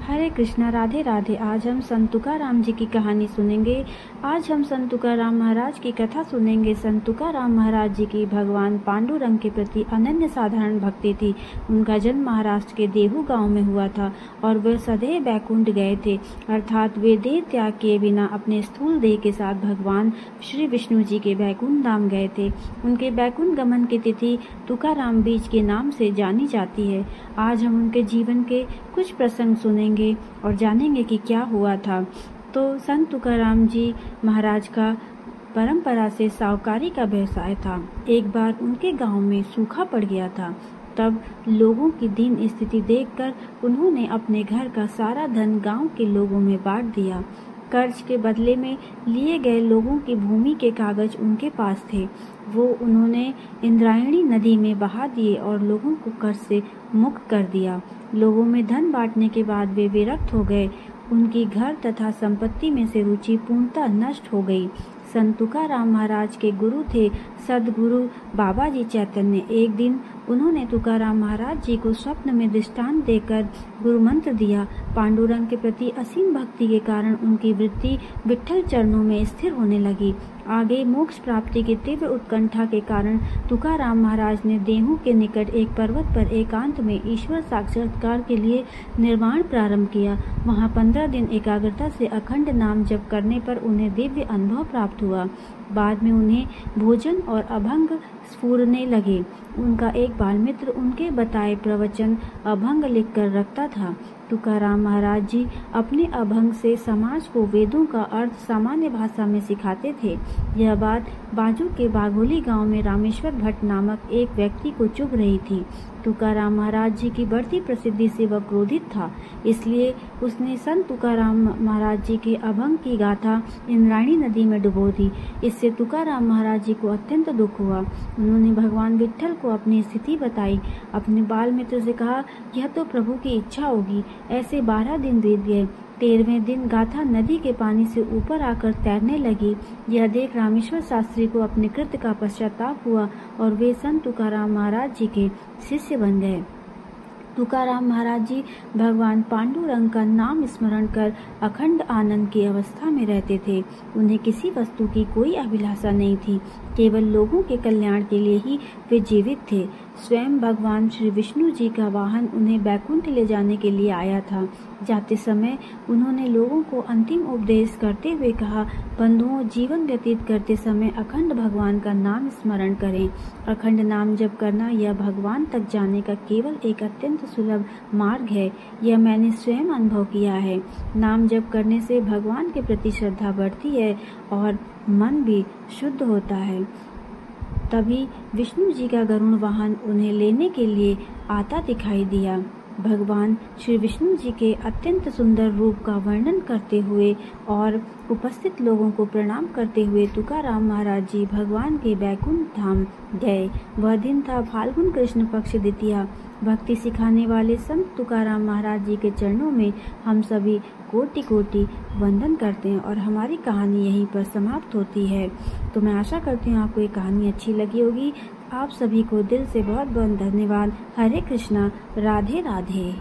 हरे कृष्णा, राधे राधे। आज हम संत तुकाराम जी की कहानी सुनेंगे। आज हम संत तुकाराम महाराज की कथा सुनेंगे। संत तुकाराम महाराज जी की भगवान पांडुरंग के प्रति अनन्य साधारण भक्ति थी। उनका जन्म महाराष्ट्र के देहू गांव में हुआ था और वे सदैव बैकुंठ गए थे, अर्थात वे देह त्याग किए बिना अपने स्थूल देह के साथ भगवान श्री विष्णु जी के बैकुंठ धाम गए थे। उनके बैकुंठ गमन की तिथि तुकाराम बीज के नाम से जानी जाती है। आज हम उनके जीवन के कुछ प्रसंग सुनेंगे और जानेंगे कि क्या हुआ था। तो संत तुकाराम जी महाराज का परंपरा से साहूकारी का व्यवसाय था। एक बार उनके गांव में सूखा पड़ गया था। तब लोगों की दीन स्थिति देखकर उन्होंने अपने घर का सारा धन गांव के लोगों में बांट दिया। कर्ज के बदले में लिए गए लोगों की भूमि के कागज उनके पास थे, वो उन्होंने इंद्रायणी नदी में बहा दिए और लोगों को कर्ज से मुक्त कर दिया। लोगों में धन बांटने के बाद वे विरक्त हो गए। उनकी घर तथा संपत्ति में से रुचि पूर्णतः नष्ट हो गई। संत तुकाराम महाराज के गुरु थे सदगुरु बाबा जी चैतन्य। एक दिन उन्होंने तुकाराम महाराज जी को स्वप्न में दृष्टांत देकर गुरु मंत्र दिया। पांडुरंग के प्रति असीम भक्ति के कारण उनकी वृत्ति विट्ठल चरणों में स्थिर होने लगी। आगे मोक्ष प्राप्ति की तीव्र उत्कंठा के कारण तुकाराम महाराज ने देहू के निकट एक पर्वत पर एकांत में ईश्वर साक्षात्कार के लिए निर्वाण प्रारंभ किया। वहां 15 दिन एकाग्रता से अखंड नाम जप करने पर उन्हें दिव्य अनुभव प्राप्त हुआ। बाद में उन्हें भोजन और अभंग स्फुरने लगे। उनका एक बाल मित्र उनके बताए प्रवचन अभंग लिख कर रखता था। तुकाराम महाराज जी अपने अभंग से समाज को वेदों का अर्थ सामान्य भाषा में सिखाते थे। यह बात बाजू के बाघोली गांव में रामेश्वर भट्ट नामक एक व्यक्ति को चुभ रही थी। तुकाराम महाराज जी की बढ़ती प्रसिद्धि से वह क्रोधित था, इसलिए उसने संत तुकाराम महाराज जी के अभंग की गाथा इंद्रायणी नदी में डुबो दी। इससे तुकाराम महाराज जी को अत्यंत दुख हुआ। उन्होंने भगवान विट्ठल को अपनी स्थिति बताई। अपने बाल मित्र से कहा, यह तो प्रभु की इच्छा होगी। ऐसे 12 दिन बीत गए। 13वें दिन गाथा नदी के पानी से ऊपर आकर तैरने लगी। यह देख रामेश्वर शास्त्री को अपने कृत्य का पश्चाताप हुआ और वे संत तुकाराम महाराज जी के शिष्य बन गए। तुकाराम महाराज जी भगवान पांडुरंग का नाम स्मरण कर अखंड आनंद की अवस्था में रहते थे। उन्हें किसी वस्तु की कोई अभिलाषा नहीं थी, केवल लोगों के कल्याण के लिए ही वे जीवित थे। स्वयं भगवान श्री विष्णु जी का वाहन उन्हें बैकुंठ ले जाने के लिए आया था। जाते समय उन्होंने लोगों को अंतिम उपदेश करते हुए कहा, बंधुओं, जीवन व्यतीत करते समय अखंड भगवान का नाम स्मरण करें। अखंड नाम जप करना यह भगवान तक जाने का केवल एक अत्यंत सुलभ मार्ग है। यह मैंने स्वयं अनुभव किया है। नाम जप करने से भगवान के प्रति श्रद्धा बढ़ती है और मन भी शुद्ध होता है। तभी विष्णु जी का गरुड़ वाहन उन्हें लेने के लिए आता दिखाई दिया। भगवान श्री विष्णु जी के अत्यंत सुंदर रूप का वर्णन करते हुए और उपस्थित लोगों को प्रणाम करते हुए तुकाराम महाराज जी भगवान के बैकुंठ धाम गए। वह दिन था फाल्गुन कृष्ण पक्ष द्वितीया। भक्ति सिखाने वाले संत तुकाराम महाराज जी के चरणों में हम सभी कोटि कोटि वंदन करते हैं और हमारी कहानी यहीं पर समाप्त होती है। तो मैं आशा करती हूँ आपको ये कहानी अच्छी लगी होगी। आप सभी को दिल से बहुत बहुत धन्यवाद। हरे कृष्णा, राधे राधे।